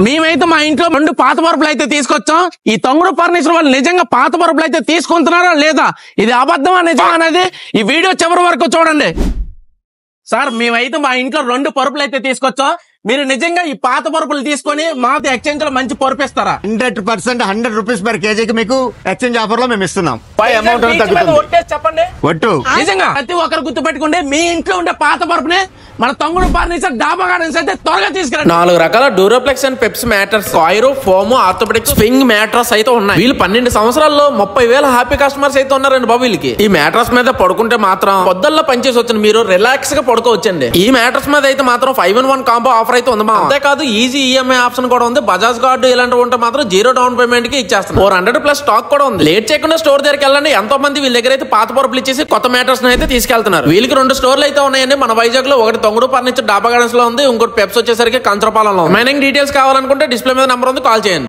మేమైతే మా ఇంట్లో 2 పాత పరుపులు అయితే తీసుకొచ్చాం. ఈ తొంగుడు ఫర్నిచర్ వాళ్ళు నిజంగా పాత పరుపులు అయితే తీసుకుంటున్నారా లేదా, ఇది అబద్ధమా నిజమా అనేది ఈ వీడియో చివరి వరకు చూడండి. సార్ మేమైతే మా ఇంట్లో 2 పరుపులు అయితే తీసుకొచ్చాం. మీరు నిజంగా ఈ పాత పరుపులు తీసుకొని మాతో ఎక్స్చేంజ్ లో మంచి పరుపు ఇస్తారా? 100% 100 రూపీస్ పర్ కేజీకి మీకు ఎక్స్చేంజ్ ఆఫర్ లో మేము ఇస్తున్నాం. చెప్పండి ఒట్టు నిజంగా ప్రతి ఒక్కరు గుర్తుపెట్టుకోండి, మీ ఇంట్లో ఉండే పాత పరుపుని మన తొంగుడు ఫర్నిచర్ డాబా గార్డెన్స్ అయితే త్వరగా తీసుకురండి. 4 రకాల duroplex and peps mattress, coir, foam, orthopaedics, swing mattress అయితే ఉన్నాయి. వీళ్ళు 12 సంవత్సరాల్లో 30,000 హ్యాపీ కస్టమర్స్ అయితే ఉన్నారండి బాబు. వీళ్ళకి ఈ మ్యాట్రస్ మీద పడుకుంటే మాత్రం పొద్దుల్లో పనిచేసి వచ్చిన మీరు రిలాక్స్ గా పడుకోవచ్చండి. ఈ మ్యాట్రస్ మీద అయితే మాత్రం 5-in-1 కాంబో ఆఫర్ అయితే ఉంది. అంతేకాదు ఈజీ ఈఎంఐ ఆప్షన్ కూడా ఉంది. బజాజ్ కార్డు ఇలాంటివి ఉంటే మాత్రం 0 డౌన్ పేమెంట్ కి ఇచ్చేస్తాం. 400+ స్టాక్ కూడా ఉంది. లేట్ చేయకుండా స్టోర్ దగ్గరికి వెళ్ళండి. ఎంతో మంది వీళ్ళ దగ్గర అయితే పాత పరుపులు ఇచ్చేసి కొత్త మ్యాట్రస్ అయితే తీసుకెళ్తున్నారు. వీళ్ళకి 2 స్టోర్లు అయితే ఉన్నాయండి. మన వైజాగ్ లో ఒకటి తొంగుడు ఫర్నిచర్ డాబా గార్డెన్స్ లో ఉంది, ఇంకోటి పెప్స్ వచ్చేసరికి కంచరపాలెంలో. మైనింగ్ డీటెయిల్స్ కావాలనుకుంటే డిస్ప్లే మీద నంబర్ ఉంది, కాల్ చేయండి.